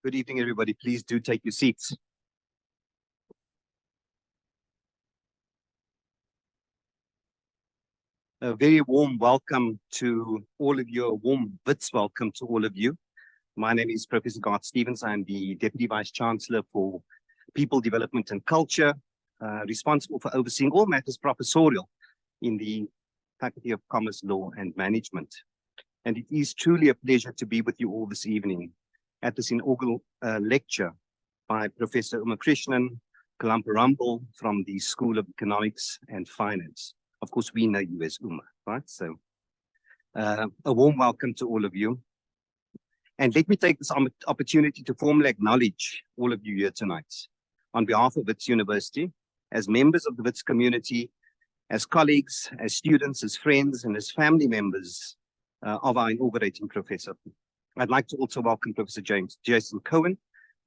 Good evening, everybody. Please do take your seats. A very warm welcome to all of you, a warm Wits welcome to all of you. My name is Professor Garth Stevens. I'm the Deputy Vice Chancellor for People Development and Culture, responsible for overseeing all matters professorial in the Faculty of Commerce, Law and Management. And it is truly a pleasure to be with you all this evening at this inaugural lecture by Professor Umakrishnan Kollamparambil from the School of Economics and Finance. Of course, we know you as Uma, right? So a warm welcome to all of you. And let me take this opportunity to formally acknowledge all of you here tonight on behalf of Wits University, as members of the Wits community, as colleagues, as students, as friends, and as family members of our inaugurating professor. I'd like to also welcome Professor Jason Cohen,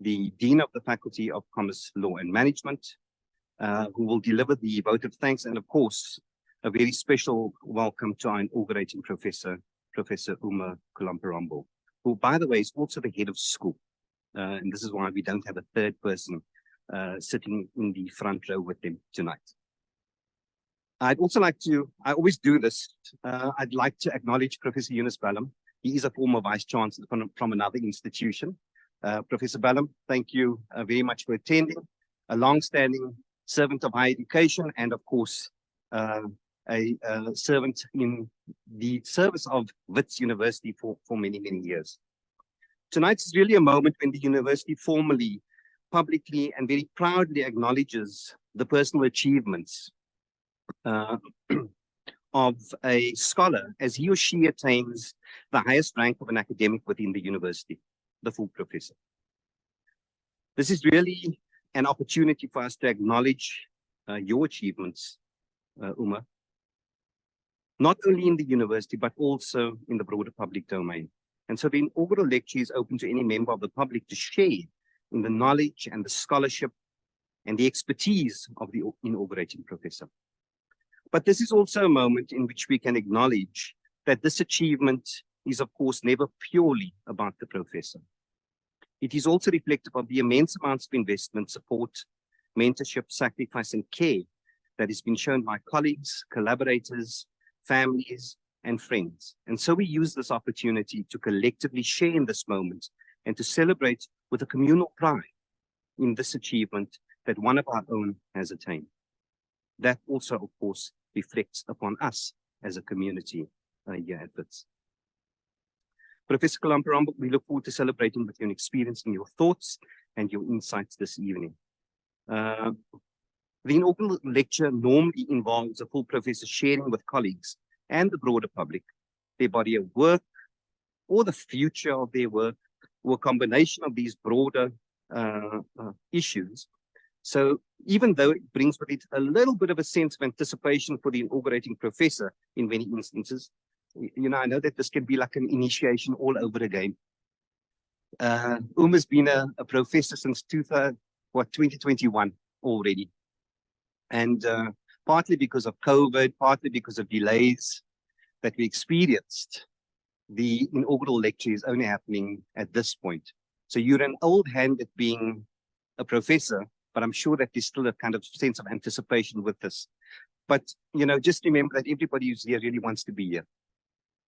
the Dean of the Faculty of Commerce, Law and Management, who will deliver the vote of thanks, and of course, a very special welcome to our inaugurating professor, Professor Uma Kollamparambil, who, by the way, is also the head of school. And this is why we don't have a third person sitting in the front row with them tonight. I'd also like to, I always do this, I'd like to acknowledge Professor Yunus Ballam. He is a former Vice Chancellor from another institution. Professor Ballam, thank you very much for attending, a long-standing servant of higher education, and of course, a servant in the service of Wits University for many, many years. Tonight is really a moment when the university formally, publicly, and very proudly acknowledges the personal achievements of a scholar as he or she attains the highest rank of an academic within the university, the full professor. This is really an opportunity for us to acknowledge your achievements, Uma, not only in the university, but also in the broader public domain. And so the inaugural lecture is open to any member of the public to share in the knowledge and the scholarship and the expertise of the inaugurating professor. But this is also a moment in which we can acknowledge that this achievement is, of course, never purely about the professor. It is also reflective of the immense amounts of investment, support, mentorship, sacrifice, and care that has been shown by colleagues, collaborators, families, and friends. And so we use this opportunity to collectively share in this moment and to celebrate with a communal pride in this achievement that one of our own has attained. That also, of course, reflects upon us as a community here at Wits. Professor Kollamparambil, we look forward to celebrating with you and experiencing your thoughts and your insights this evening. The inaugural lecture normally involves a full professor sharing with colleagues and the broader public their body of work or the future of their work or a combination of these broader issues. So even though it brings with it a little bit of a sense of anticipation for the inaugurating professor in many instances, you know, I know that this can be like an initiation all over again. Uma's been a professor since 2021 already. And partly because of COVID, partly because of delays that we experienced, the inaugural lecture is only happening at this point. So you're an old hand at being a professor, but I'm sure that there's still a kind of sense of anticipation with this. But, you know, just remember that everybody who's here really wants to be here.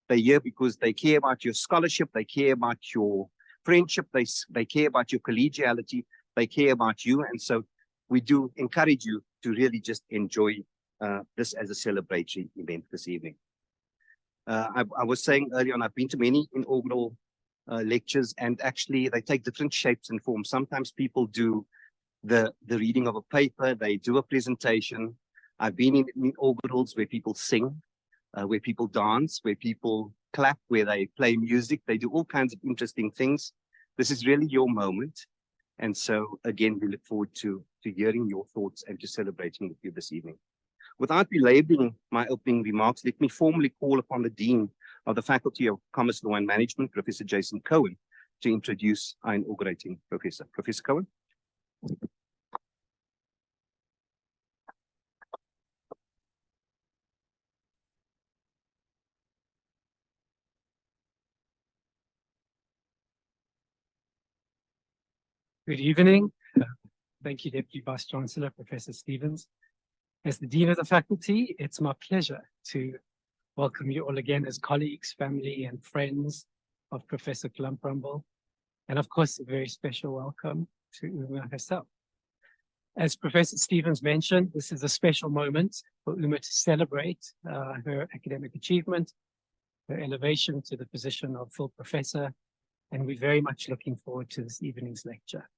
They're here because they care about your scholarship, they care about your friendship, they care about your collegiality, they care about you. And so we do encourage you to really just enjoy this as a celebratory event this evening. I was saying earlier on, I've been to many inaugural lectures, and actually they take different shapes and forms. Sometimes people do the reading of a paper, they do a presentation. I've been in inaugurals where people sing, where people dance, where people clap, where they play music. They do all kinds of interesting things. This is really your moment. And so, again, we look forward to hearing your thoughts and to celebrating with you this evening. Without belaboring my opening remarks, let me formally call upon the Dean of the Faculty of Commerce, Law and Management, Professor Jason Cohen, to introduce our inaugurating professor. Professor Cohen. Good evening. Thank you, Deputy Vice Chancellor, Professor Stevens. As the Dean of the Faculty, it's my pleasure to welcome you all again as colleagues, family, and friends of Professor Kollamparambil. And of course, a very special welcome to Uma herself. As Professor Stevens mentioned, this is a special moment for Uma to celebrate her academic achievement, her elevation to the position of full professor, and we're very much looking forward to this evening's lecture.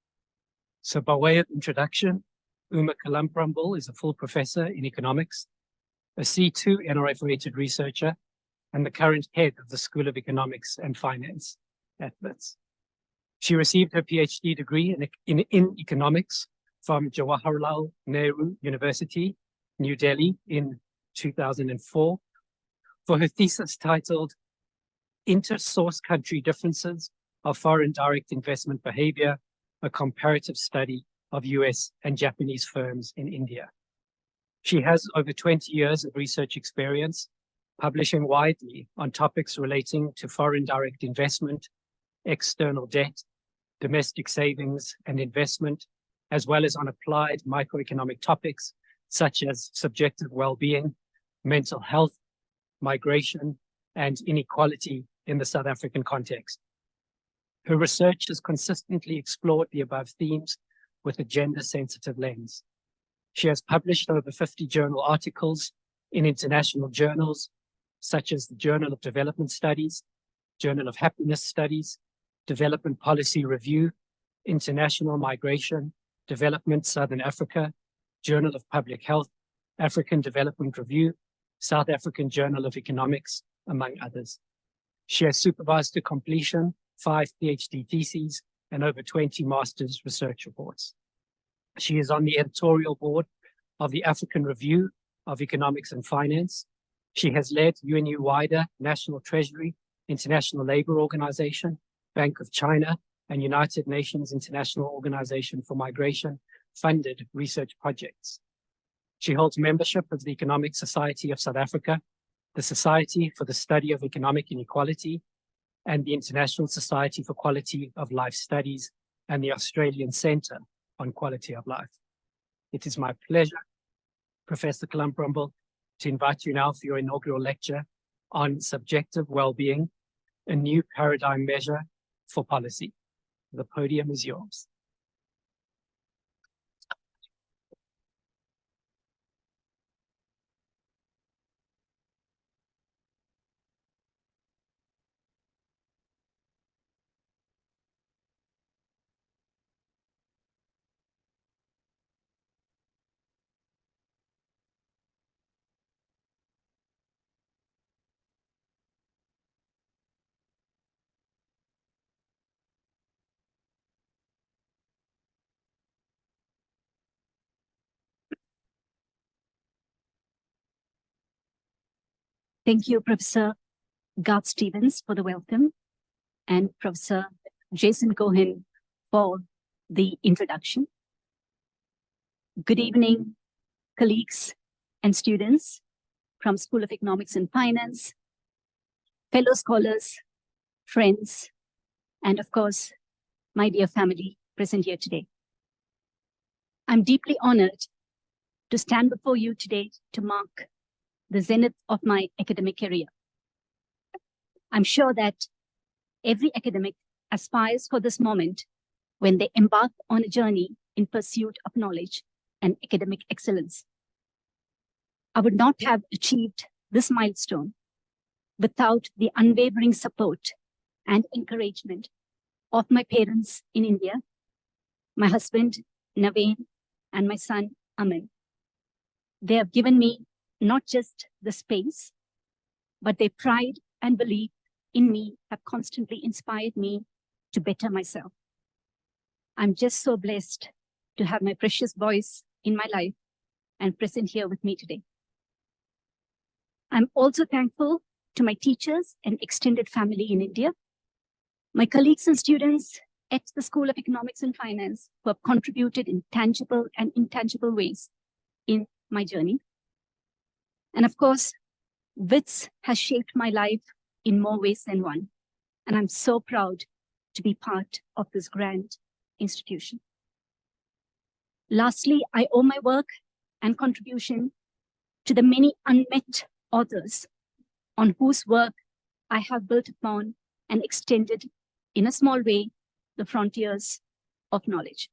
So by way of introduction, Uma Kollamparambil is a full professor in economics, a C2 NRF-rated researcher, and the current head of the School of Economics and Finance at WITS. She received her PhD degree in economics from Jawaharlal Nehru University, New Delhi in 2004 for her thesis titled Inter-Source Country Differences of Foreign Direct Investment Behavior, a comparative study of US and Japanese firms in India. She has over 20 years of research experience, publishing widely on topics relating to foreign direct investment, external debt, domestic savings and investment, as well as on applied microeconomic topics such as subjective well-being, mental health, migration, and inequality in the South African context. Her research has consistently explored the above themes with a gender-sensitive lens. She has published over 50 journal articles in international journals, such as the Journal of Development Studies, Journal of Happiness Studies, Development Policy Review, International Migration, Development Southern Africa, Journal of Public Health, African Development Review, South African Journal of Economics, among others. She has supervised to completion 5 PhD theses and over 20 master's research reports. She is on the editorial board of the African Review of Economics and Finance. She has led UNU-WIDER, National Treasury, International Labour Organization, Bank of China, and United Nations International Organization for Migration funded research projects. She holds membership of the Economic Society of South Africa, the Society for the Study of Economic Inequality, and the International Society for Quality of Life Studies, and the Australian Centre on Quality of Life. It is my pleasure, Professor Kollamparambil, to invite you now for your inaugural lecture on subjective well-being, a new paradigm measure for policy. The podium is yours. Thank you, Professor Garth Stevens, for the welcome, and Professor Jason Cohen for the introduction. Good evening, colleagues and students from School of Economics and Finance, fellow scholars, friends, and of course, my dear family present here today. I'm deeply honored to stand before you today to mark the zenith of my academic career. I'm sure that every academic aspires for this moment when they embark on a journey in pursuit of knowledge and academic excellence. I would not have achieved this milestone without the unwavering support and encouragement of my parents in India, my husband, Naveen, and my son, Aman. They have given me not just the space, but their pride and belief in me have constantly inspired me to better myself. I'm just so blessed to have my precious boys in my life and present here with me today. I'm also thankful to my teachers and extended family in India, my colleagues and students at the School of Economics and Finance who have contributed in tangible and intangible ways in my journey. And of course, WITS has shaped my life in more ways than one. And I'm so proud to be part of this grand institution. Lastly, I owe my work and contribution to the many unmet authors on whose work I have built upon and extended in a small way the frontiers of knowledge.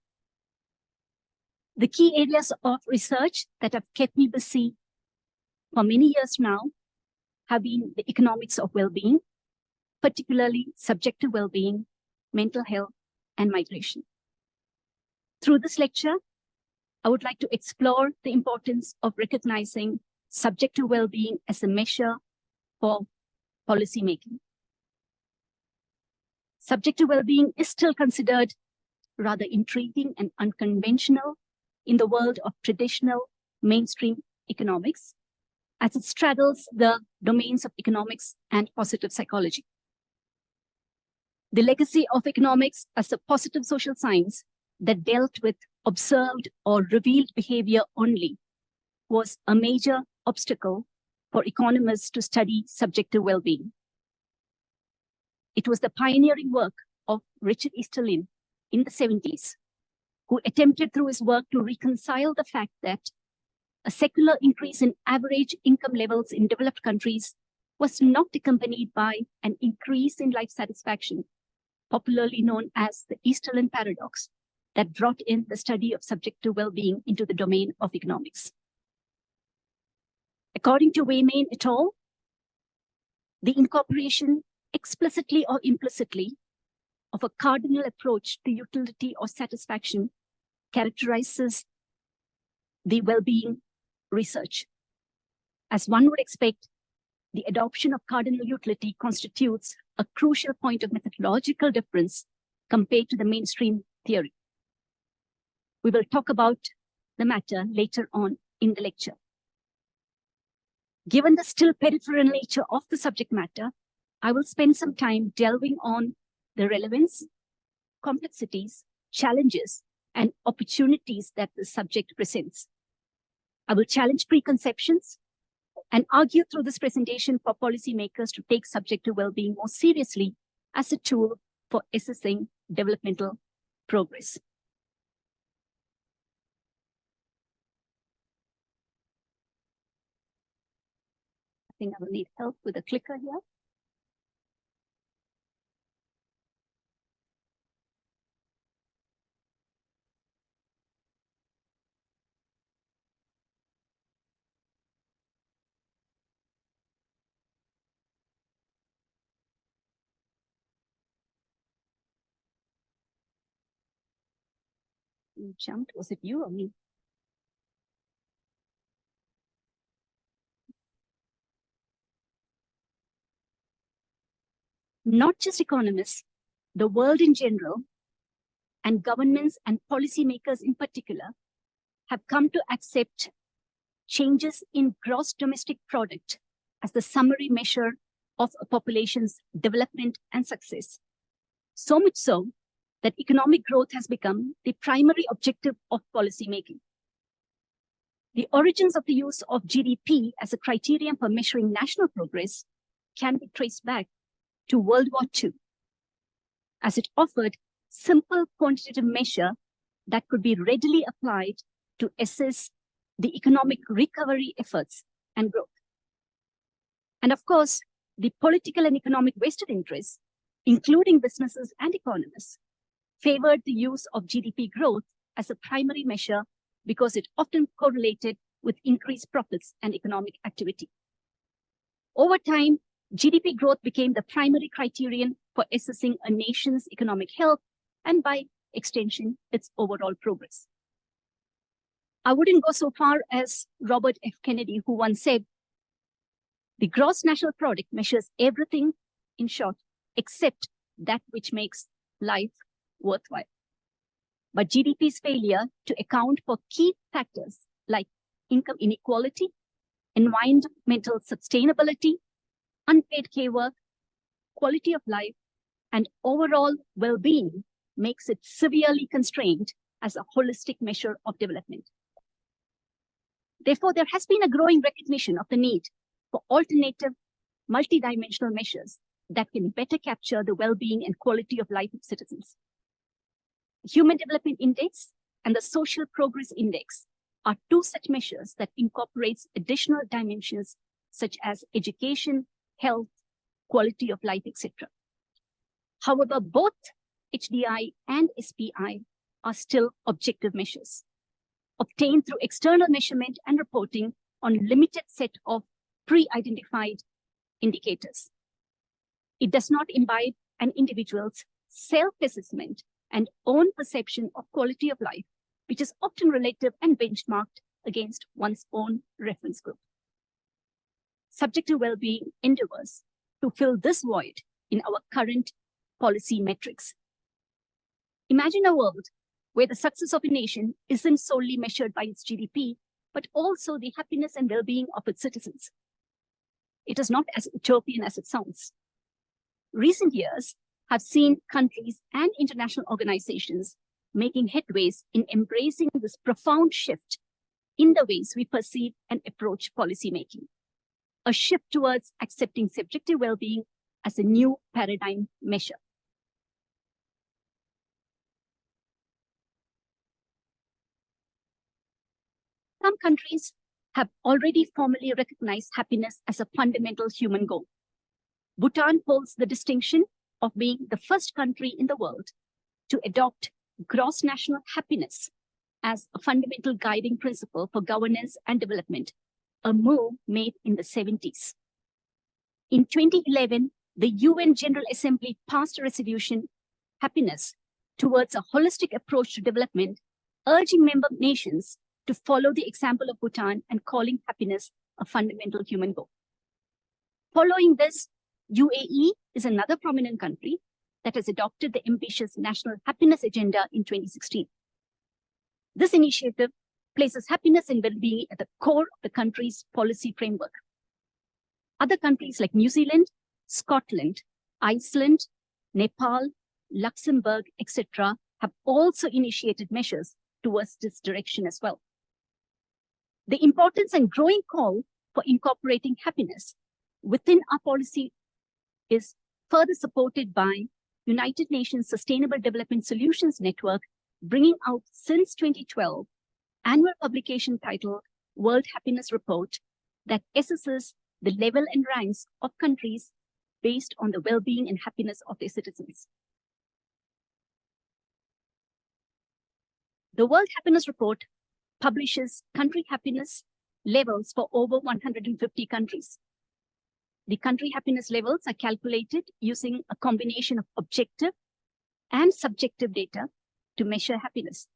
The key areas of research that have kept me busy for many years now have been the economics of well-being, particularly subjective well-being, mental health, and migration. Through this lecture, I would like to explore the importance of recognizing subjective well-being as a measure for policymaking. Subjective well-being is still considered rather intriguing and unconventional in the world of traditional mainstream economics, as it straddles the domains of economics and positive psychology. The legacy of economics as a positive social science that dealt with observed or revealed behavior only was a major obstacle for economists to study subjective well-being. It was the pioneering work of Richard Easterlin in the 70s, who attempted through his work to reconcile the fact that a secular increase in average income levels in developed countries was not accompanied by an increase in life satisfaction, popularly known as the Easterlin paradox, that brought in the study of subjective well-being into the domain of economics. According to Wayman et al., the incorporation, explicitly or implicitly, of a cardinal approach to utility or satisfaction characterizes the well-being research. As one would expect, the adoption of cardinal utility constitutes a crucial point of methodological difference compared to the mainstream theory. We will talk about the matter later on in the lecture. Given the still peripheral nature of the subject matter, I will spend some time delving on the relevance, complexities, challenges, and opportunities that the subject presents. I will challenge preconceptions and argue through this presentation for policymakers to take subjective well-being more seriously as a tool for assessing developmental progress. I think I will need help with the clicker here. You jumped. Was it you or me? Not just economists, the world in general, and governments and policymakers in particular, have come to accept changes in gross domestic product as the summary measure of a population's development and success. So much so that economic growth has become the primary objective of policymaking. The origins of the use of GDP as a criterion for measuring national progress can be traced back to World War II, as it offered simple quantitative measure that could be readily applied to assess the economic recovery efforts and growth. And of course, the political and economic vested interests, including businesses and economists, favored the use of GDP growth as a primary measure because it often correlated with increased profits and economic activity. Over time, GDP growth became the primary criterion for assessing a nation's economic health and, by extension, its overall progress. I wouldn't go so far as Robert F. Kennedy, who once said, "The gross national product measures everything, in short, except that which makes life worthwhile." But GDP's failure to account for key factors like income inequality, environmental sustainability, unpaid care work, quality of life, and overall well-being makes it severely constrained as a holistic measure of development. Therefore, there has been a growing recognition of the need for alternative, multidimensional measures that can better capture the well-being and quality of life of citizens. The Human Development Index, and the Social Progress Index are two such measures that incorporates additional dimensions such as education, health, quality of life, etc. However, both HDI and SPI are still objective measures, obtained through external measurement and reporting on a limited set of pre-identified indicators. It does not imbibe an individual's self-assessment and own perception of quality of life, which is often relative and benchmarked against one's own reference group. Subjective well-being endeavors to fill this void in our current policy metrics. Imagine a world where the success of a nation isn't solely measured by its GDP, but also the happiness and well-being of its citizens. It is not as utopian as it sounds. Recent years have seen countries and international organizations making headways in embracing this profound shift in the ways we perceive and approach policymaking. A shift towards accepting subjective well-being as a new paradigm measure. Some countries have already formally recognized happiness as a fundamental human goal. Bhutan holds the distinction of being the first country in the world to adopt gross national happiness as a fundamental guiding principle for governance and development, a move made in the 70s. In 2011, the UN General Assembly passed a resolution, Happiness, towards a holistic approach to development, urging member nations to follow the example of Bhutan and calling happiness a fundamental human goal. Following this, UAE is another prominent country that has adopted the ambitious National Happiness Agenda in 2016. This initiative places happiness and well-being at the core of the country's policy framework. Other countries like New Zealand, Scotland, Iceland, Nepal, Luxembourg, etc. have also initiated measures towards this direction as well. The importance and growing call for incorporating happiness within our policy is further supported by United Nations Sustainable Development Solutions Network, bringing out since 2012 annual publication titled World Happiness Report that assesses the level and ranks of countries based on the well-being and happiness of their citizens. The World Happiness Report publishes country happiness levels for over 150 countries. The country happiness levels are calculated using a combination of objective and subjective data to measure happiness.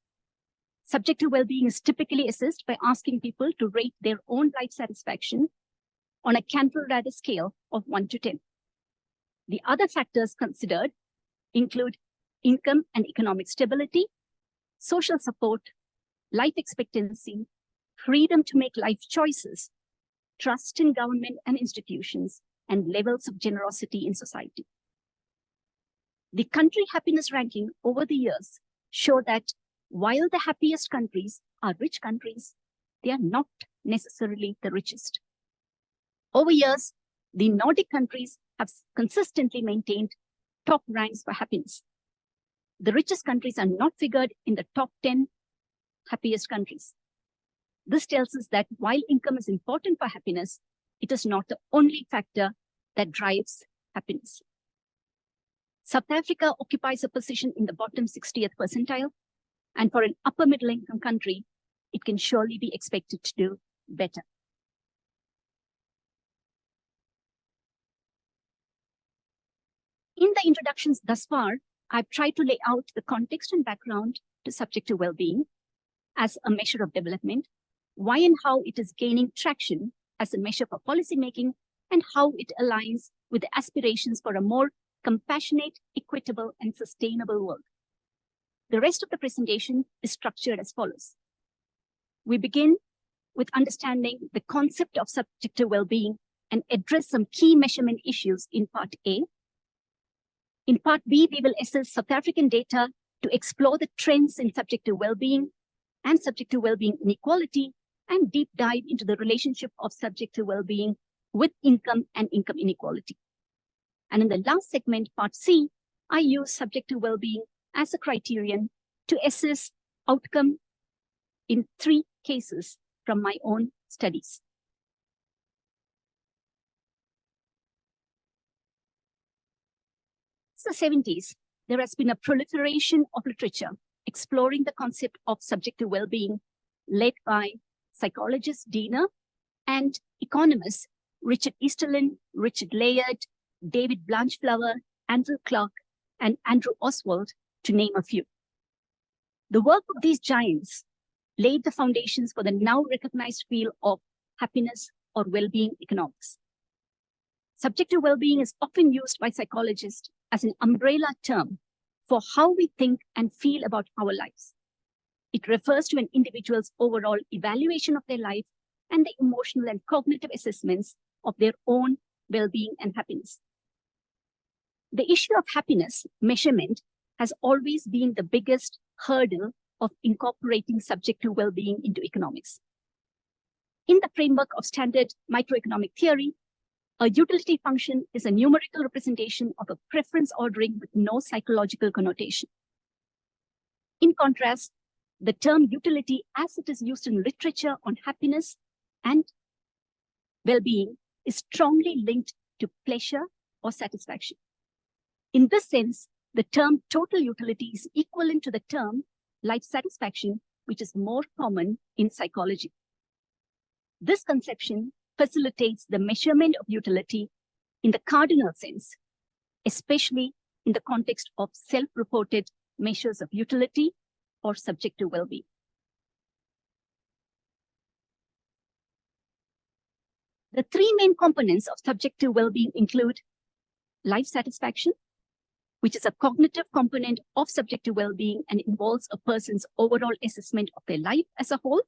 Subjective well-being is typically assessed by asking people to rate their own life satisfaction on a Cantor-Radar scale of 1 to 10. The other factors considered include income and economic stability, social support, life expectancy, freedom to make life choices, trust in government and institutions, and levels of generosity in society. The country happiness ranking over the years show that while the happiest countries are rich countries, they are not necessarily the richest. Over years, the Nordic countries have consistently maintained top ranks for happiness. The richest countries are not figured in the top 10 happiest countries. This tells us that while income is important for happiness, it is not the only factor that drives happiness. South Africa occupies a position in the bottom 60th percentile, and for an upper middle income country, it can surely be expected to do better. In the introductions thus far, I've tried to lay out the context and background to subjective well-being as a measure of development, why and how it is gaining traction as a measure for policymaking, and how it aligns with the aspirations for a more compassionate, equitable, and sustainable world. The rest of the presentation is structured as follows. We begin with understanding the concept of subjective well-being and address some key measurement issues in Part A. In Part B, we will assess South African data to explore the trends in subjective well-being and subjective well-being inequality, and deep dive into the relationship of subjective well-being with income and income inequality. And in the last segment, Part C, I use subjective well-being as a criterion to assess outcome in 3 cases from my own studies. Since the 70s, there has been a proliferation of literature exploring the concept of subjective well-being, led by psychologist Diener and economists Richard Easterlin, Richard Layard, David Blanchflower, Andrew Clark, and Andrew Oswald, to name a few. The work of these giants laid the foundations for the now recognized field of happiness or well-being economics. Subjective well-being is often used by psychologists as an umbrella term for how we think and feel about our lives. It refers to an individual's overall evaluation of their life and the emotional and cognitive assessments of their own well-being and happiness. The issue of happiness measurement has always been the biggest hurdle of incorporating subjective well-being into economics. In the framework of standard microeconomic theory, a utility function is a numerical representation of a preference ordering with no psychological connotation. In contrast, the term utility, as it is used in literature on happiness and well-being, is strongly linked to pleasure or satisfaction. In this sense, the term total utility is equivalent to the term life satisfaction, which is more common in psychology. This conception facilitates the measurement of utility in the cardinal sense, especially in the context of self-reported measures of utility or subjective well-being. The 3 main components of subjective well-being include life satisfaction, which is a cognitive component of subjective well-being and involves a person's overall assessment of their life as a whole.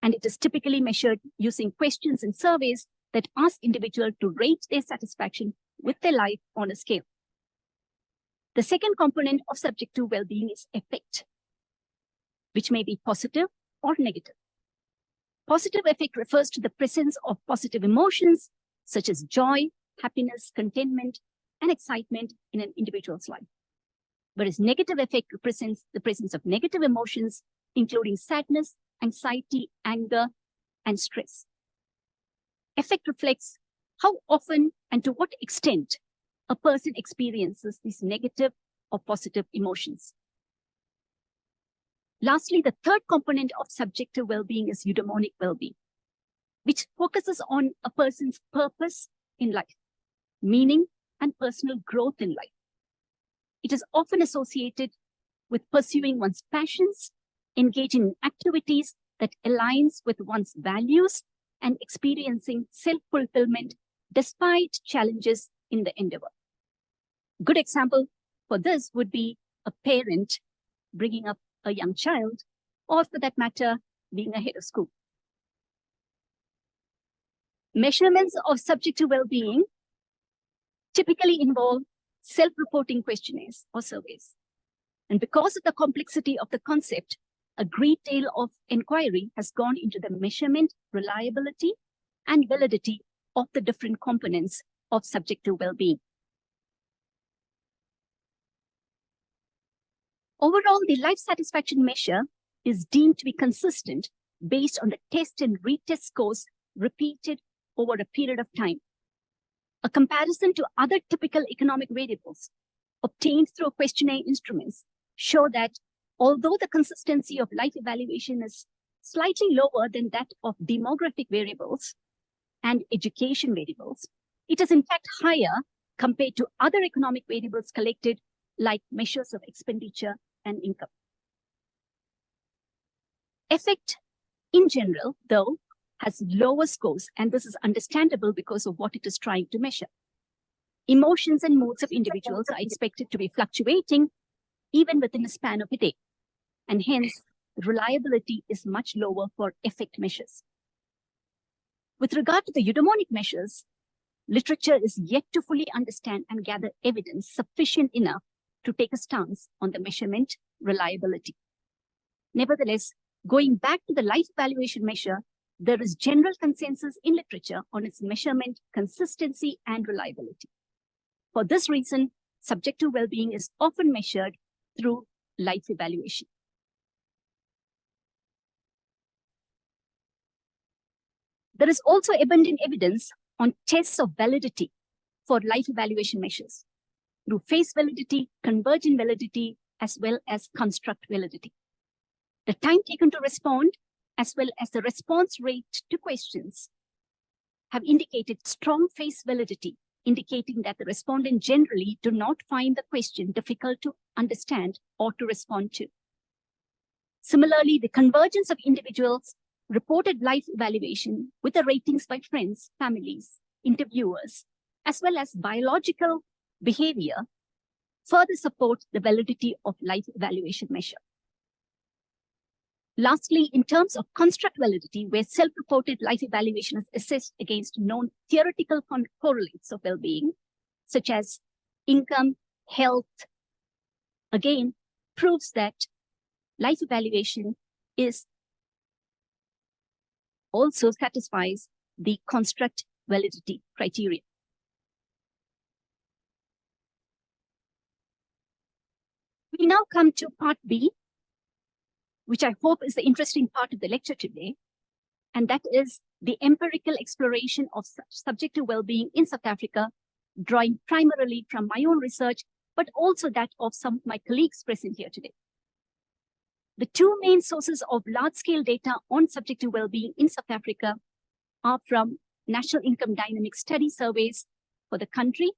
And it is typically measured using questions and surveys that ask individuals to rate their satisfaction with their life on a scale. The second component of subjective well-being is affect, which may be positive or negative. Positive affect refers to the presence of positive emotions such as joy, happiness, contentment, and excitement in an individual's life. Whereas negative affect represents the presence of negative emotions, including sadness, anxiety, anger, and stress. Affect reflects how often and to what extent a person experiences these negative or positive emotions. Lastly, the third component of subjective well-being is eudaimonic well-being, which focuses on a person's purpose in life, meaning and personal growth in life. It is often associated with pursuing one's passions, engaging in activities that aligns with one's values, and experiencing self-fulfillment despite challenges in the endeavor. Good example for this would be a parent bringing up a young child, or for that matter, being a head of school. Measurements of subjective well-being typically involve self-reporting questionnaires or surveys. And because of the complexity of the concept, a great deal of inquiry has gone into the measurement, reliability, and validity of the different components of subjective well-being. Overall, the life satisfaction measure is deemed to be consistent based on the test and retest scores repeated over a period of time. A comparison to other typical economic variables obtained through questionnaire instruments show that although the consistency of life evaluation is slightly lower than that of demographic variables and education variables, it is in fact higher compared to other economic variables collected like measures of expenditure and income. Affect in general, though, has lower scores, and this is understandable because of what it is trying to measure. Emotions and moods of individuals are expected to be fluctuating even within a span of a day, and hence reliability is much lower for affect measures. With regard to the eudaimonic measures, literature is yet to fully understand and gather evidence sufficient enough to take a stance on the measurement reliability. Nevertheless, going back to the life evaluation measure, there is general consensus in literature on its measurement, consistency, and reliability. For this reason, subjective well-being is often measured through life evaluation. There is also abundant evidence on tests of validity for life evaluation measures through face validity, convergent validity, as well as construct validity. The time taken to respond, as well as the response rate to questions, have indicated strong face validity, indicating that the respondent generally do not find the question difficult to understand or to respond to. Similarly, the convergence of individuals reported life evaluation with the ratings by friends, families, interviewers, as well as biological behavior further support the validity of life evaluation measure. Lastly, in terms of construct validity, where self-reported life evaluation is assessed against known theoretical correlates of well-being, such as income, health, again, proves that life evaluation also satisfies the construct validity criteria. We now come to part B, which I hope is the interesting part of the lecture today, and that is the empirical exploration of subjective well-being in South Africa, drawing primarily from my own research, but also that of some of my colleagues present here today. The two main sources of large-scale data on subjective well-being in South Africa are from National Income Dynamics Study surveys for the country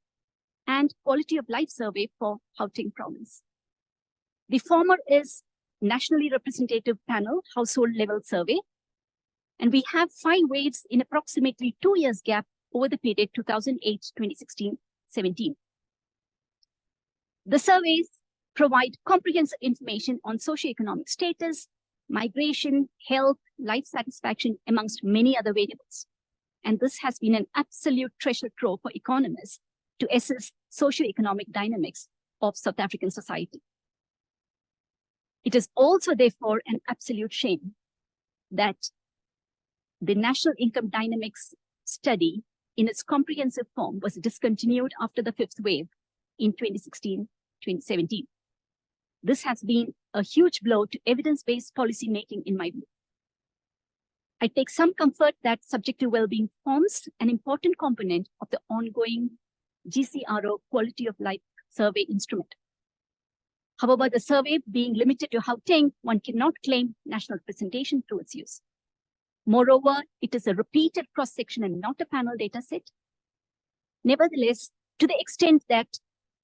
and Quality of Life Survey for Gauteng province. The former is nationally representative panel household level survey, and we have 5 waves in approximately 2 years gap over the period 2008, 2016, 17. The surveys provide comprehensive information on socioeconomic status, migration, health, life satisfaction, amongst many other variables. And this has been an absolute treasure trove for economists to assess socioeconomic dynamics of South African society. It is also, therefore, an absolute shame that the National Income Dynamics study in its comprehensive form was discontinued after the 5th wave in 2016, 2017. This has been a huge blow to evidence-based policy making, in my view. I take some comfort that subjective well-being forms an important component of the ongoing GCRO Quality of Life Survey instrument. However, the survey being limited to Gauteng, one cannot claim national representation through its use. Moreover, it is a repeated cross-section and not a panel data set. Nevertheless, to the extent that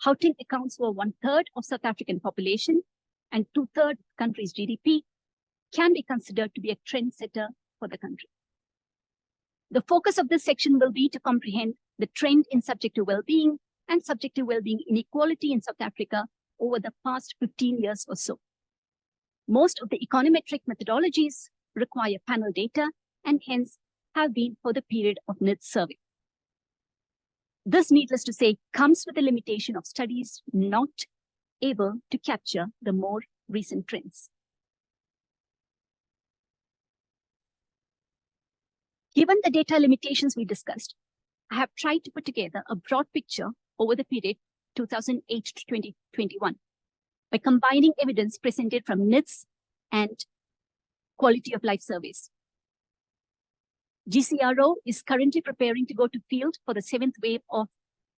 Gauteng accounts for 1/3 of South African population and 2/3 of the country's GDP, can be considered to be a trendsetter for the country. The focus of this section will be to comprehend the trend in subjective well-being and subjective well-being inequality in South Africa over the past 15 years or so. Most of the econometric methodologies require panel data and hence have been for the period of NIDS survey. This, needless to say, comes with the limitation of studies not able to capture the more recent trends. Given the data limitations we discussed, I have tried to put together a broad picture over the period 2008 to 2021 by combining evidence presented from NIDS and Quality of Life surveys. GCRO is currently preparing to go to field for the 7th wave of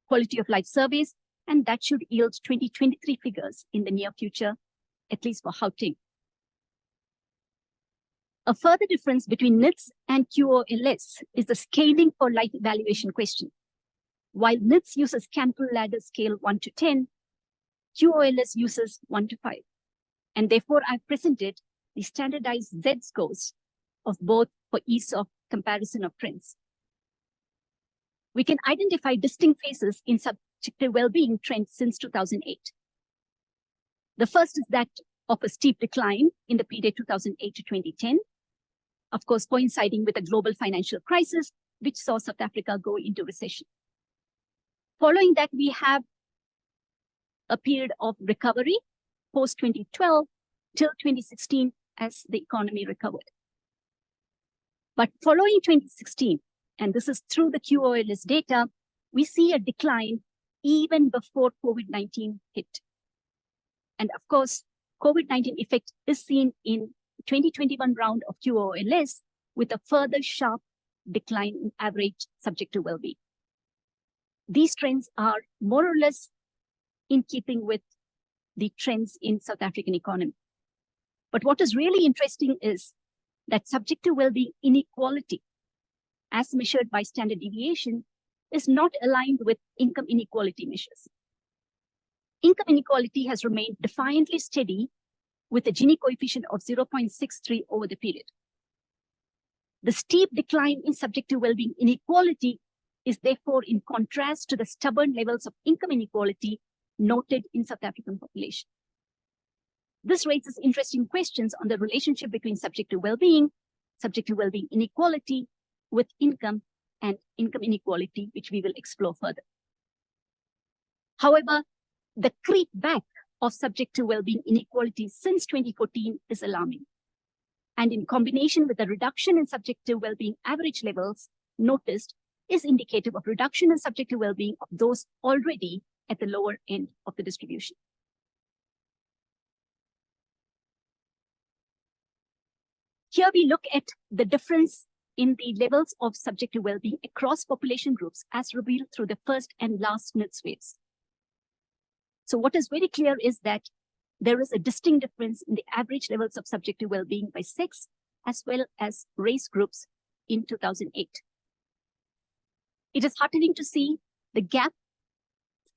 Quality of Life surveys, and that should yield 2023 figures in the near future, at least for Gauteng. A further difference between NIDS and QoLS is the scaling for life evaluation question. While NIDS uses Campbell ladder scale 1 to 10, QoLS uses 1 to 5. And therefore, I've presented the standardized Z scores of both for ease of comparison of trends. We can identify distinct phases in subjective well-being trends since 2008. The first is that of a steep decline in the period 2008 to 2010, of course, coinciding with a global financial crisis, which saw South Africa go into recession. Following that, we have a period of recovery post-2012 till 2016 as the economy recovered. But following 2016, and this is through the QoLS data, we see a decline even before COVID-19 hit. And of course, COVID-19 effect is seen in 2021 round of QoLS with a further sharp decline in average subjective well-being. These trends are more or less in keeping with the trends in South African economy. But what is really interesting is that subjective well-being inequality, as measured by standard deviation, is not aligned with income inequality measures. Income inequality has remained defiantly steady with a Gini coefficient of 0.63 over the period. The steep decline in subjective well-being inequality is therefore in contrast to the stubborn levels of income inequality noted in South African population. This raises interesting questions on the relationship between subjective well-being inequality with income and income inequality, which we will explore further. However, the creep back of subjective well-being inequality since 2014 is alarming. And in combination with the reduction in subjective well-being average levels noticed is indicative of reduction in subjective well-being of those already at the lower end of the distribution. Here we look at the difference in the levels of subjective well-being across population groups as revealed through the first and last NIDS waves. So what is very clear is that there is a distinct difference in the average levels of subjective well-being by sex as well as race groups in 2008. It is heartening to see the gap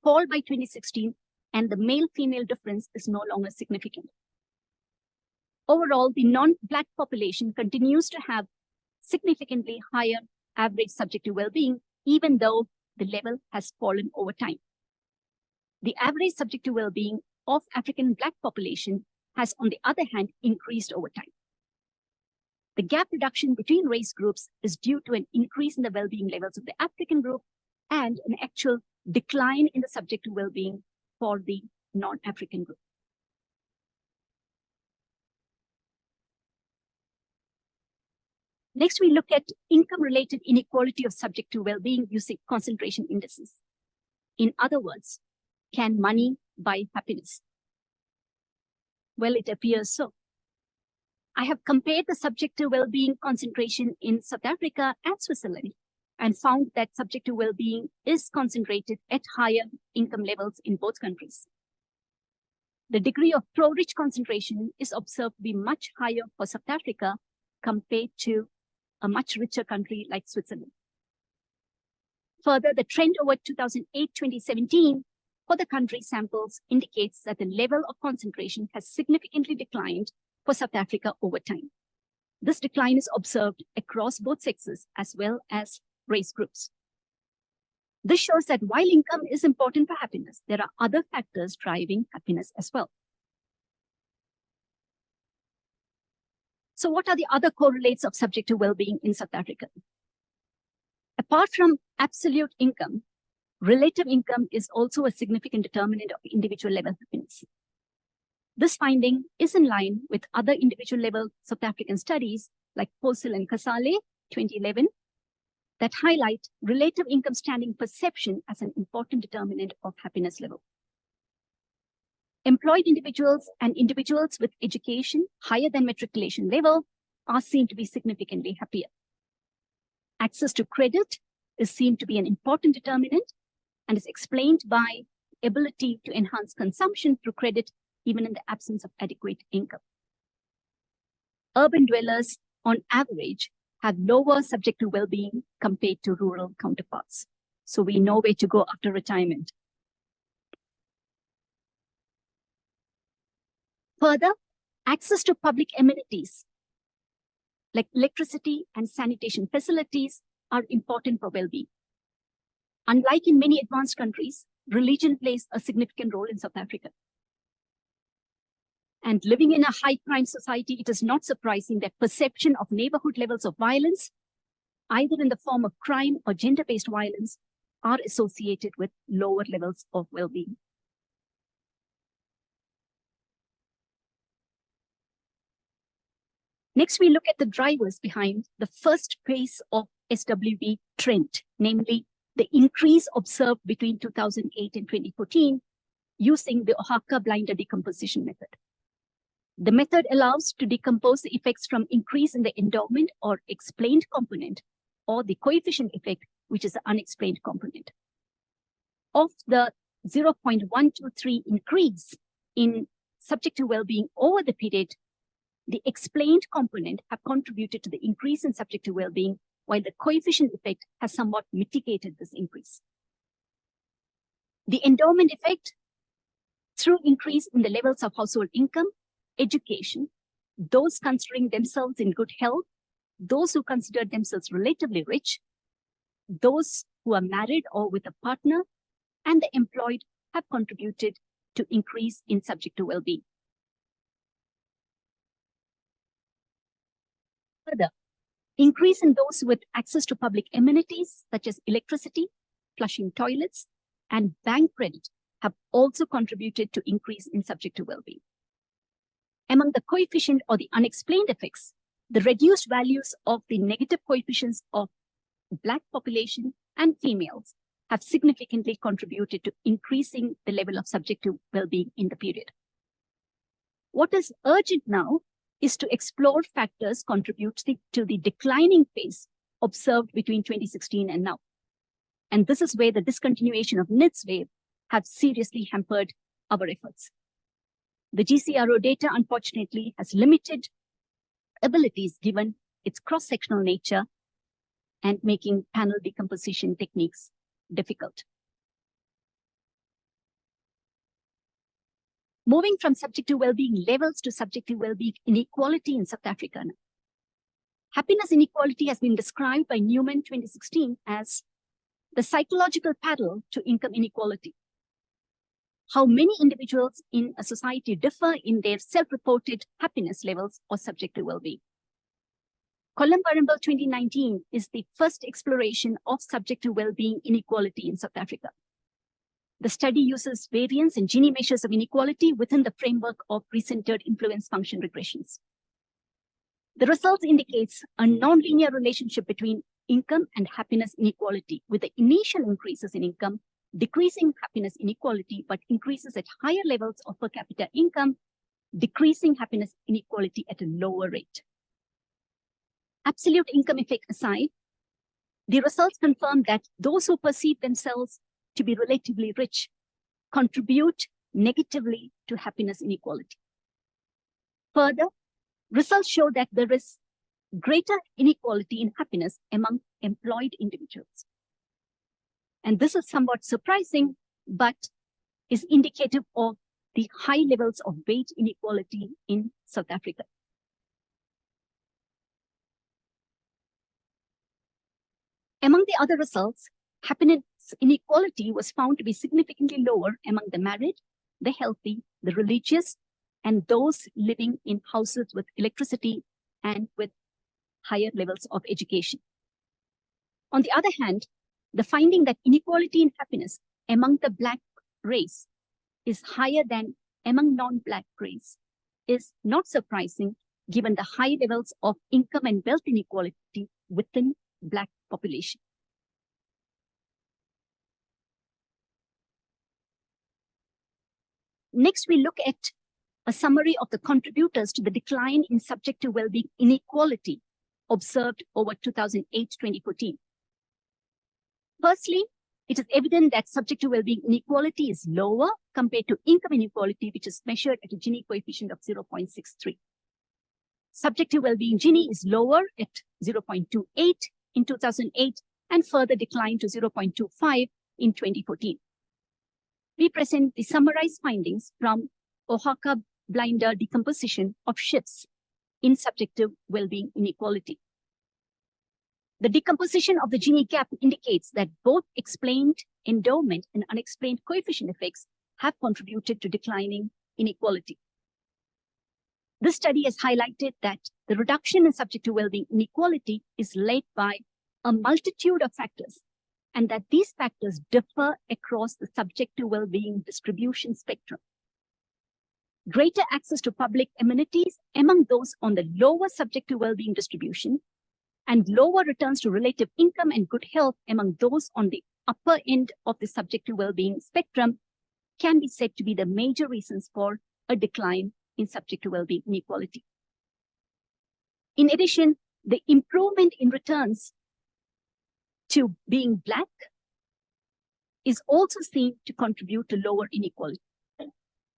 fall by 2016 and the male-female difference is no longer significant. Overall, the non-Black population continues to have significantly higher average subjective well-being, even though the level has fallen over time. The average subjective well-being of African Black population has, on the other hand, increased over time. The gap reduction between race groups is due to an increase in the well-being levels of the African group and an actual decline in the subjective well-being for the non-African group. Next, we look at income-related inequality of subjective well-being using concentration indices. In other words, can money buy happiness? Well, it appears so. I have compared the subjective well-being concentration in South Africa and Switzerland and found that subjective well-being is concentrated at higher income levels in both countries. The degree of pro-rich concentration is observed to be much higher for South Africa compared to a much richer country like Switzerland. Further, the trend over 2008-2017 for the country samples indicates that the level of concentration has significantly declined for South Africa over time. This decline is observed across both sexes as well as race groups. This shows that while income is important for happiness, there are other factors driving happiness as well. So what are the other correlates of subjective well-being in South Africa? Apart from absolute income, relative income is also a significant determinant of individual level happiness. This finding is in line with other individual level South African studies like Posel and Kasale, 2011, that highlight relative income standing perception as an important determinant of happiness level. Employed individuals and individuals with education higher than matriculation level are seen to be significantly happier. Access to credit is seen to be an important determinant and is explained by ability to enhance consumption through credit even in the absence of adequate income. Urban dwellers, on average, have lower subjective well-being compared to rural counterparts. So we know where to go after retirement. Further, access to public amenities like electricity and sanitation facilities are important for well-being. Unlike in many advanced countries, religion plays a significant role in South Africa. And living in a high crime society, it is not surprising that perception of neighborhood levels of violence, either in the form of crime or gender-based violence, are associated with lower levels of well-being. Next, we look at the drivers behind the first phase of SWB trend, namely the increase observed between 2008 and 2014 using the Oaxaca blinder decomposition method. The method allows to decompose the effects from increase in the endowment or explained component or the coefficient effect, which is the unexplained component. Of the 0.123 increase in subjective well-being over the period, the explained component have contributed to the increase in subjective well-being, while the coefficient effect has somewhat mitigated this increase. The endowment effect, through increase in the levels of household income, education, those considering themselves in good health, those who consider themselves relatively rich, those who are married or with a partner, and the employed have contributed to increase in subjective well-being. Further, increase in those with access to public amenities such as electricity, flushing toilets, and bank credit have also contributed to increase in subjective well-being. Among the coefficient or the unexplained effects, the reduced values of the negative coefficients of Black population and females have significantly contributed to increasing the level of subjective well-being in the period. What is urgent now is to explore factors contributing to the declining phase observed between 2016 and now. And this is where the discontinuation of NIDS wave have seriously hampered our efforts. The GCRO data, unfortunately, has limited abilities given its cross-sectional nature and making panel decomposition techniques difficult. Moving from subjective well-being levels to subjective well-being inequality in South Africa now. Happiness inequality has been described by Newman 2016 as the psychological paddle to income inequality. How many individuals in a society differ in their self-reported happiness levels or subjective well-being. Kollamparambil 2019 is the first exploration of subjective well-being inequality in South Africa. The study uses variance and Gini measures of inequality within the framework of pre-centered influence function regressions. The results indicates a nonlinear relationship between income and happiness inequality, with the initial increases in income decreasing happiness inequality, but increases at higher levels of per capita income, decreasing happiness inequality at a lower rate. Absolute income effect aside, the results confirm that those who perceive themselves to be relatively rich contribute negatively to happiness inequality. Further, results show that there is greater inequality in happiness among employed individuals. And this is somewhat surprising, but is indicative of the high levels of wage inequality in South Africa. Among the other results, happiness inequality was found to be significantly lower among the married, the healthy, the religious, and those living in houses with electricity and with higher levels of education. On the other hand, the finding that inequality in happiness among the Black race is higher than among non-Black race is not surprising given the high levels of income and wealth inequality within Black population. Next, we look at a summary of the contributors to the decline in subjective well-being inequality observed over 2008-2014. Firstly, it is evident that subjective well-being inequality is lower compared to income inequality, which is measured at a Gini coefficient of 0.63. Subjective well-being Gini is lower at 0.28 in 2008 and further declined to 0.25 in 2014. We present the summarized findings from Oaxaca blinder decomposition of shifts in subjective well-being inequality. The decomposition of the Gini gap indicates that both explained endowment and unexplained coefficient effects have contributed to declining inequality. This study has highlighted that the reduction in subjective well-being inequality is led by a multitude of factors, and that these factors differ across the subjective well-being distribution spectrum. Greater access to public amenities among those on the lower subjective well-being distribution, and lower returns to relative income and good health among those on the upper end of the subjective well-being spectrum can be said to be the major reasons for a decline in subjective well-being inequality. In addition, the improvement in returns to being Black is also seen to contribute to lower inequality.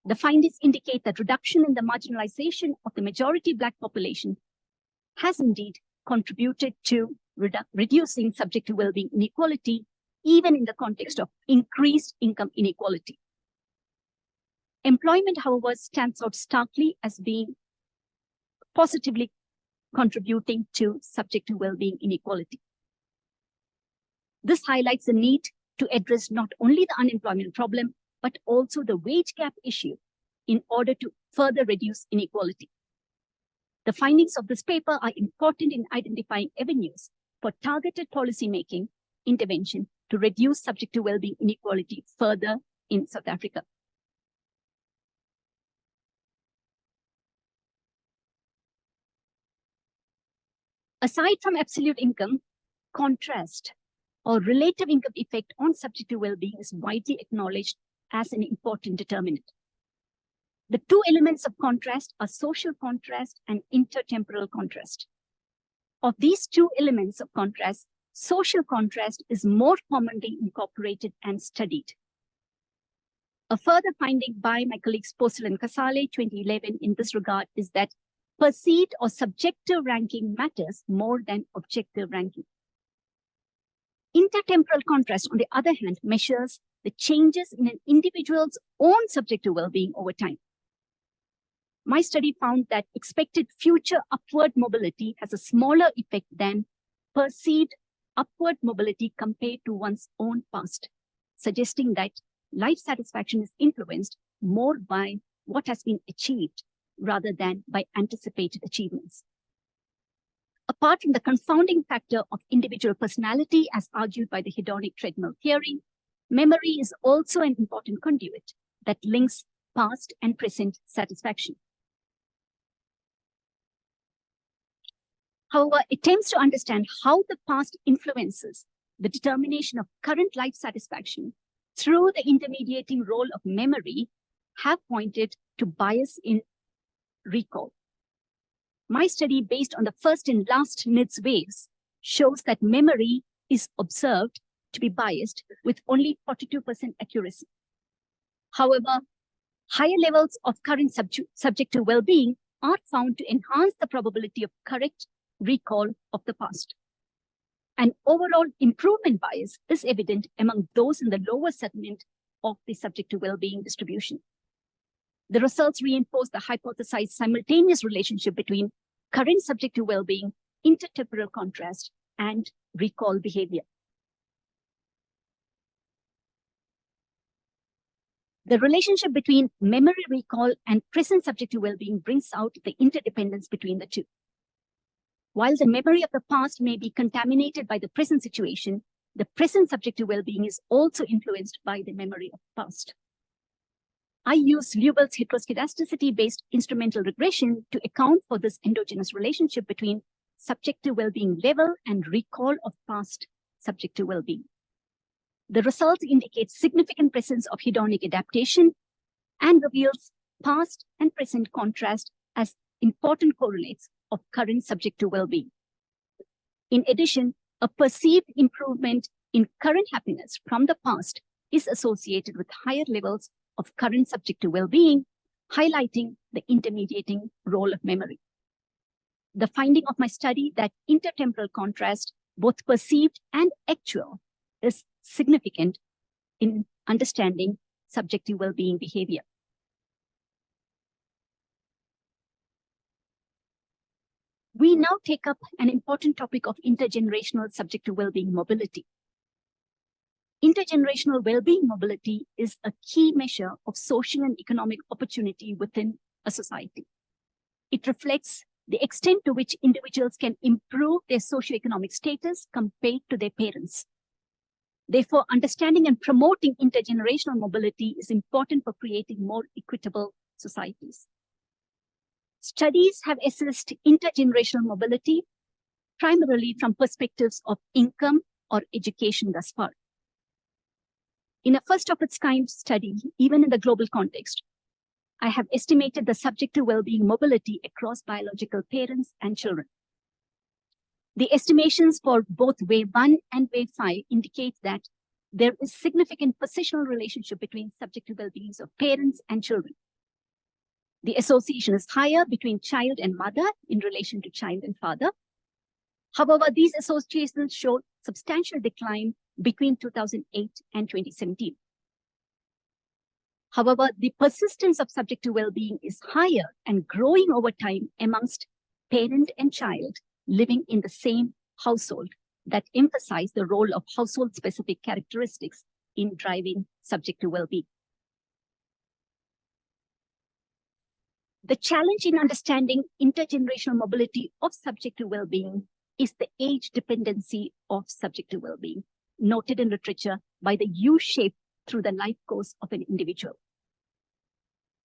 The findings indicate that reduction in the marginalization of the majority Black population has indeed contributed to reducing subjective well-being inequality, even in the context of increased income inequality. Employment, however, stands out starkly as being positively contributing to subjective well-being inequality. This highlights the need to address not only the unemployment problem, but also the wage gap issue in order to further reduce inequality. The findings of this paper are important in identifying avenues for targeted policymaking intervention to reduce subjective well-being inequality further in South Africa. Aside from absolute income, contrast or relative income effect on subjective well-being is widely acknowledged as an important determinant. The two elements of contrast are social contrast and intertemporal contrast. Of these two elements of contrast, social contrast is more commonly incorporated and studied. A further finding by my colleagues Postel and Casale, 2011, in this regard is that perceived or subjective ranking matters more than objective ranking. Intertemporal contrast, on the other hand, measures the changes in an individual's own subjective well-being over time. My study found that expected future upward mobility has a smaller effect than perceived upward mobility compared to one's own past, suggesting that life satisfaction is influenced more by what has been achieved rather than by anticipated achievements. Apart from the confounding factor of individual personality as argued by the hedonic treadmill theory, memory is also an important conduit that links past and present satisfaction. However, attempts to understand how the past influences the determination of current life satisfaction through the intermediating role of memory have pointed to bias in recall. My study, based on the first and last NIDS waves, shows that memory is observed to be biased with only 42% accuracy. However, higher levels of current subjective well-being are found to enhance the probability of correct recall of the past. An overall improvement bias is evident among those in the lower segment of the subjective well-being distribution. The results reinforce the hypothesized simultaneous relationship between current subjective well-being, intertemporal contrast, and recall behavior. The relationship between memory recall and present subjective well-being brings out the interdependence between the two. While the memory of the past may be contaminated by the present situation, the present subjective well-being is also influenced by the memory of the past. I use Lubel's heteroskedasticity-based instrumental regression to account for this endogenous relationship between subjective well-being level and recall of past subjective well-being. The results indicate significant presence of hedonic adaptation and reveals past and present contrast as important correlates of current subjective well-being. In addition, a perceived improvement in current happiness from the past is associated with higher levels of current subjective well-being, highlighting the intermediating role of memory. The finding of my study that intertemporal contrast, both perceived and actual, is significant in understanding subjective well-being behavior. We now take up an important topic of intergenerational subjective well-being mobility. Intergenerational well-being mobility is a key measure of social and economic opportunity within a society. It reflects the extent to which individuals can improve their socioeconomic status compared to their parents. Therefore, understanding and promoting intergenerational mobility is important for creating more equitable societies. Studies have assessed intergenerational mobility primarily from perspectives of income or education thus far. In a first-of-its-kind study, even in the global context, I have estimated the subjective well-being mobility across biological parents and children. The estimations for both wave 1 and wave 5 indicate that there is significant positional relationship between subjective well-beings of parents and children. The association is higher between child and mother in relation to child and father. However, these associations show substantial decline between 2008 and 2017. However, the persistence of subjective well-being is higher and growing over time amongst parent and child living in the same household, that emphasize the role of household-specific characteristics in driving subjective well-being. The challenge in understanding intergenerational mobility of subjective well-being is the age dependency of subjective well-being, noted in literature by the U-shape through the life course of an individual.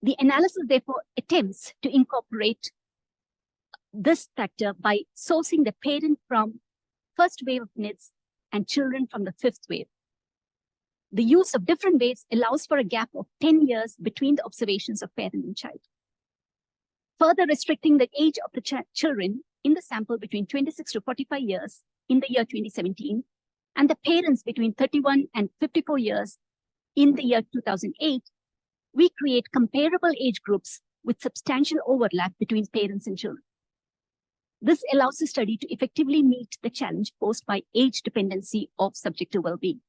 The analysis, therefore, attempts to incorporate this factor by sourcing the parent from first wave of NIDS and children from the fifth wave. The use of different waves allows for a gap of 10 years between the observations of parent and child, further restricting the age of the children in the sample between 26 to 45 years in the year 2017, and the parents between 31 and 54 years in the year 2008, we create comparable age groups with substantial overlap between parents and children. This allows the study to effectively meet the challenge posed by age dependency of subjective well-being.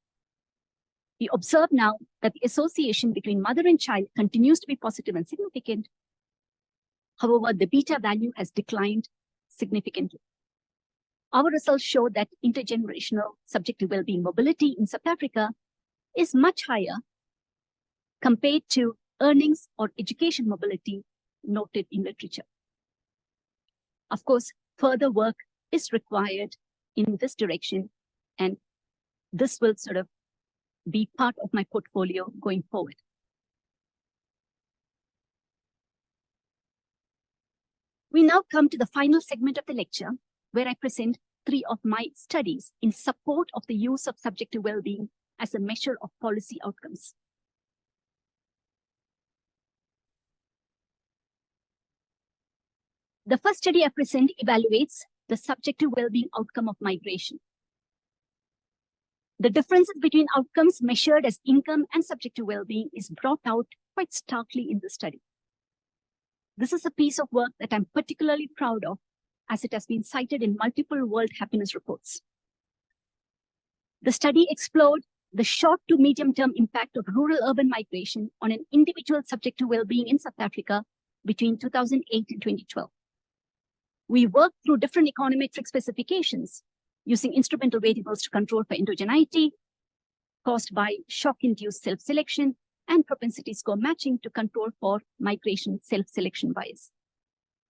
We observe now that the association between mother and child continues to be positive and significant. However, the beta value has declined significantly. Our results show that intergenerational subjective well-being mobility in South Africa is much higher compared to earnings or education mobility noted in literature. Of course, further work is required in this direction, and this will sort of be part of my portfolio going forward. We now come to the final segment of the lecture, where I present 3 of my studies in support of the use of subjective well-being as a measure of policy outcomes. The first study I present evaluates the subjective well-being outcome of migration. The differences between outcomes measured as income and subjective well-being is brought out quite starkly in the study. This is a piece of work that I'm particularly proud of, as it has been cited in multiple World Happiness Reports. The study explored the short to medium-term impact of rural-urban migration on an individual subjective well-being in South Africa between 2008 and 2012. We worked through different econometric specifications using instrumental variables to control for endogeneity caused by shock-induced self-selection and propensity score matching to control for migration self-selection bias.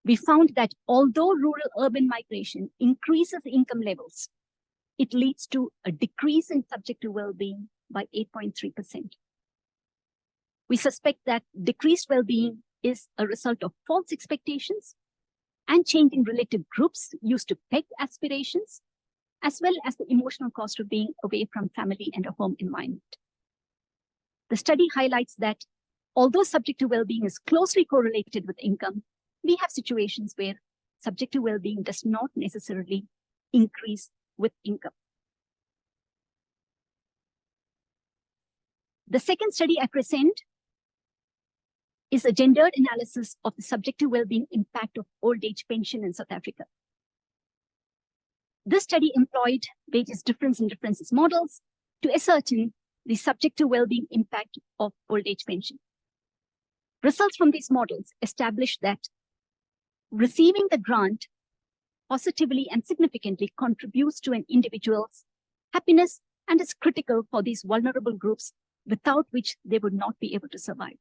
We found that although rural-urban migration increases income levels, it leads to a decrease in subjective well-being by 8.3%. We suspect that decreased well-being is a result of false expectations and changing relative groups used to peg aspirations, as well as the emotional cost of being away from family and a home environment. The study highlights that although subjective well-being is closely correlated with income, we have situations where subjective well-being does not necessarily increase with income. The second study I present is a gendered analysis of the subjective well-being impact of old age pension in South Africa. This study employed wages difference and differences models to ascertain the subjective well-being impact of old age pension. Results from these models established that receiving the grant positively and significantly contributes to an individual's happiness and is critical for these vulnerable groups without which they would not be able to survive.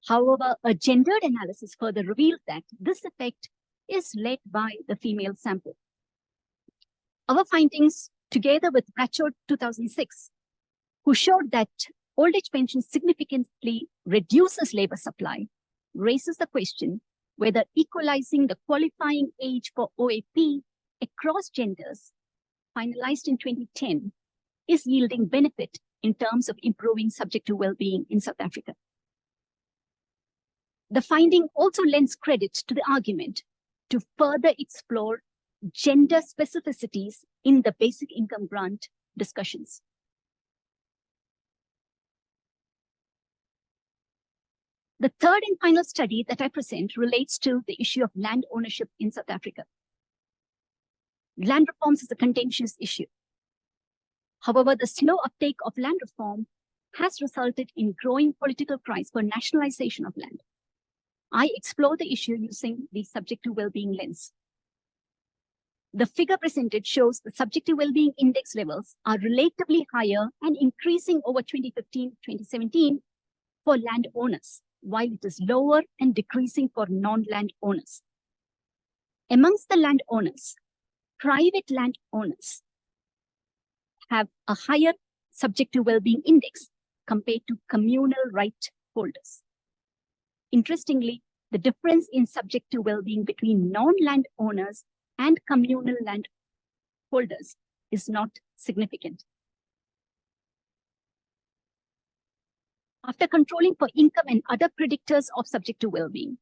However, a gendered analysis further revealed that this effect is led by the female sample. Our findings, together with Ratchford 2006, who showed that old age pension significantly reduces labor supply, raises the question whether equalizing the qualifying age for OAP across genders, finalized in 2010, is yielding benefit in terms of improving subjective well-being in South Africa. The finding also lends credit to the argument to further explore gender specificities in the basic income grant discussions. The third and final study that I present relates to the issue of land ownership in South Africa. Land reforms is a contentious issue. However, the slow uptake of land reform has resulted in growing political cries for nationalization of land. I explore the issue using the subjective well-being lens. The figure presented shows the subjective well-being index levels are relatively higher and increasing over 2015-2017 for landowners, while it is lower and decreasing for non-land owners. Amongst the landowners, private landowners have a higher subjective well-being index compared to communal right holders. Interestingly, the difference in subjective well-being between non-land owners and communal land holders is not significant. After controlling for income and other predictors of subjective well-being,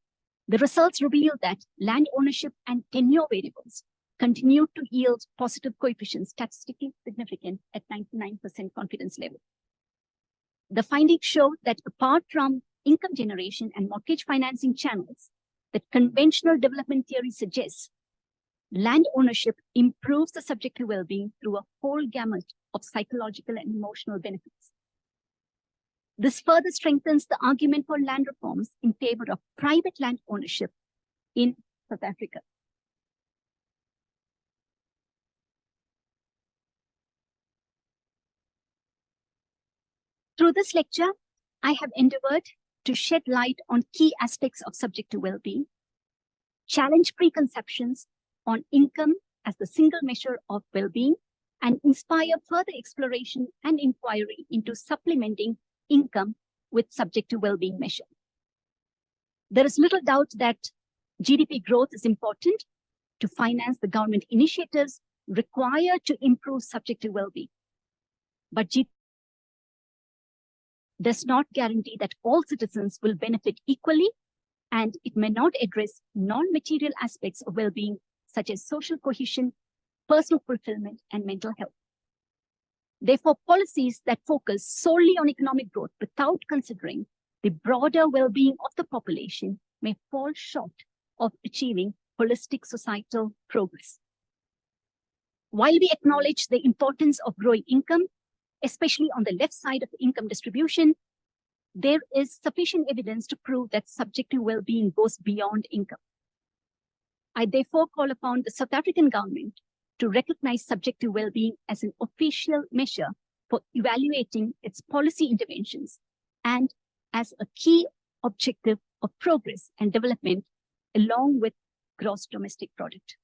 the results reveal that land ownership and tenure variables continue to yield positive coefficients statistically significant at 99% confidence level. The findings show that apart from income generation and mortgage financing channels that conventional development theory suggests, land ownership improves the subjective well-being through a whole gamut of psychological and emotional benefits. This further strengthens the argument for land reforms in favor of private land ownership in South Africa. Through this lecture, I have endeavored to shed light on key aspects of subjective well-being, challenge preconceptions on income as the single measure of well-being, and inspire further exploration and inquiry into supplementing income with subjective well-being measure. There is little doubt that GDP growth is important to finance the government initiatives required to improve subjective well-being. But GDP does not guarantee that all citizens will benefit equally, and it may not address non-material aspects of well-being such as social cohesion, personal fulfillment, and mental health. Therefore, policies that focus solely on economic growth without considering the broader well-being of the population may fall short of achieving holistic societal progress. While we acknowledge the importance of growing income, especially on the left side of the income distribution, there is sufficient evidence to prove that subjective well-being goes beyond income. I therefore call upon the South African government to recognize subjective well-being as an official measure for evaluating its policy interventions and as a key objective of progress and development along with gross domestic product.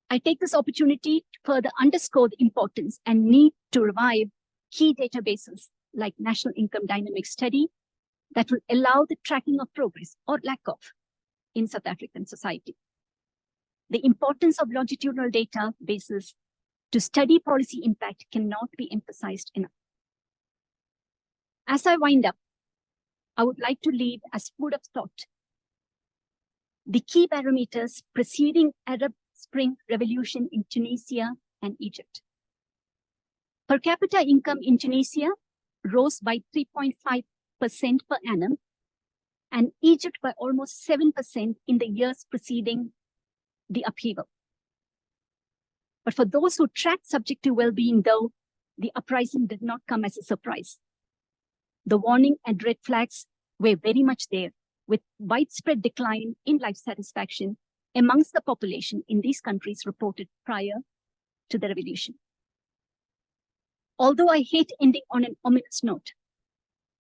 I take this opportunity to further underscore the importance and need to revive key databases like National Income Dynamics Study that will allow the tracking of progress or lack of in South African society. The importance of longitudinal databases to study policy impact cannot be emphasized enough. As I wind up, I would like to leave as food of thought the key parameters preceding Arab Spring Revolution in Tunisia and Egypt. Per capita income in Tunisia rose by 3.5% per annum, and Egypt by almost 7% in the years preceding the upheaval. But for those who tracked subjective well-being, though, the uprising did not come as a surprise. The warning and red flags were very much there, with widespread decline in life satisfaction amongst the population in these countries reported prior to the revolution. Although I hate ending on an ominous note,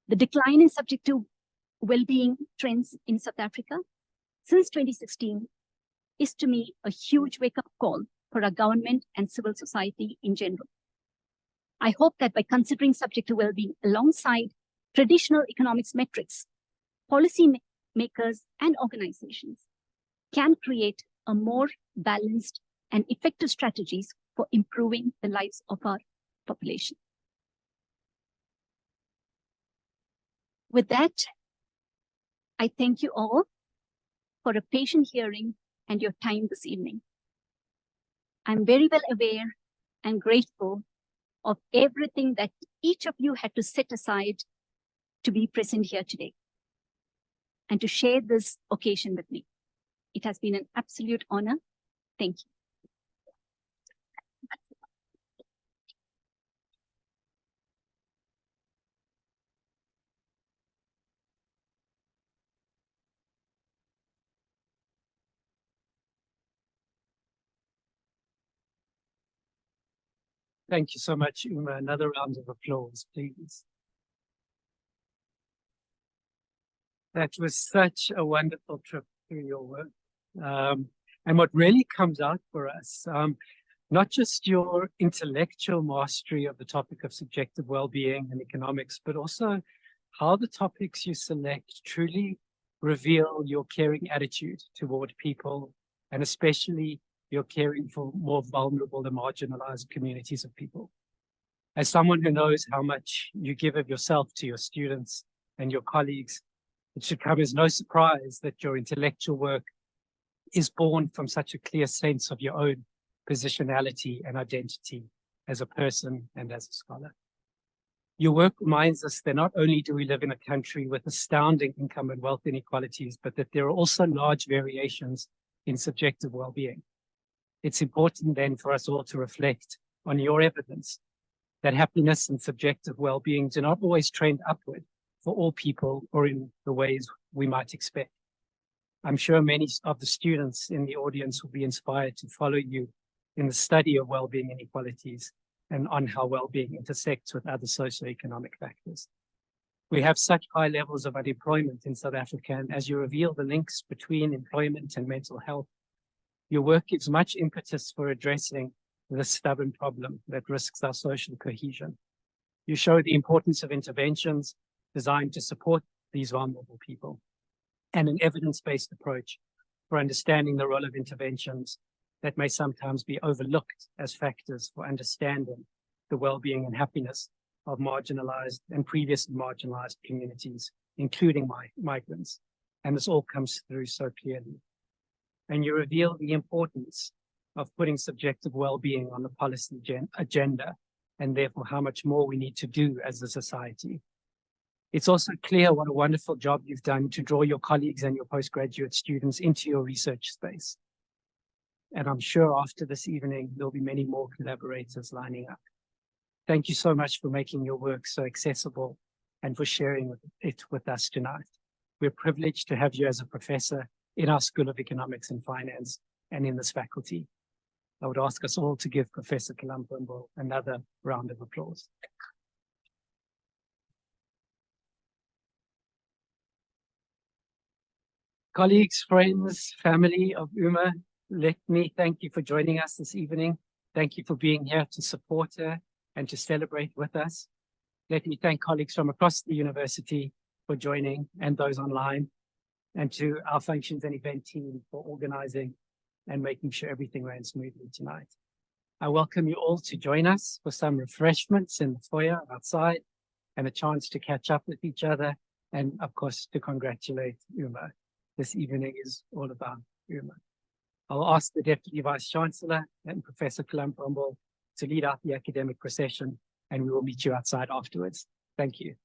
the decline in subjective well-being trends in South Africa since 2016 is to me a huge wake-up call for our government and civil society in general. I hope that by considering subjective well-being alongside traditional economics metrics, policy makers and organizations can create a more balanced and effective strategies for improving the lives of our population. With that, I thank you all for a patient hearing and your time this evening. I'm very well aware and grateful of everything that each of you had to set aside to be present here today and to share this occasion with me. It has been an absolute honor. Thank you. Thank you so much, Uma. Another round of applause, please. That was such a wonderful trip through your work. And what really comes out for us, not just your intellectual mastery of the topic of subjective well-being and economics, but also how the topics you select truly reveal your caring attitude toward people, and especially your caring for more vulnerable and marginalized communities of people. As someone who knows how much you give of yourself to your students and your colleagues, it should come as no surprise that your intellectual work is born from such a clear sense of your own positionality and identity as a person and as a scholar. Your work reminds us that not only do we live in a country with astounding income and wealth inequalities, but that there are also large variations in subjective well-being. It's important then for us all to reflect on your evidence that happiness and subjective well-being do not always trend upward for all people or in the ways we might expect. I'm sure many of the students in the audience will be inspired to follow you in the study of well-being inequalities and on how well-being intersects with other socioeconomic factors. We have such high levels of unemployment in South Africa, and as you reveal the links between employment and mental health, your work gives much impetus for addressing this stubborn problem that risks our social cohesion. You show the importance of interventions designed to support these vulnerable people and an evidence-based approach for understanding the role of interventions that may sometimes be overlooked as factors for understanding the well-being and happiness of marginalized and previously marginalized communities, including migrants. And this all comes through so clearly. And you reveal the importance of putting subjective well-being on the policy agenda, and therefore how much more we need to do as a society. It's also clear what a wonderful job you've done to draw your colleagues and your postgraduate students into your research space. And I'm sure after this evening, there'll be many more collaborators lining up. Thank you so much for making your work so accessible and for sharing it with us tonight. We're privileged to have you as a professor in our School of Economics and Finance and in this faculty. I would ask us all to give Professor Kollamparambil another round of applause. Colleagues, friends, family of Uma, let me thank you for joining us this evening. Thank you for being here to support her and to celebrate with us. Let me thank colleagues from across the university for joining and those online, and to our functions and event team for organizing and making sure everything ran smoothly tonight. I welcome you all to join us for some refreshments in the foyer outside and a chance to catch up with each other and, of course, to congratulate Uma. This evening is all about Uma. I'll ask the Deputy Vice-Chancellor and Professor Kollamparambil to lead out the academic procession, and we will meet you outside afterwards. Thank you.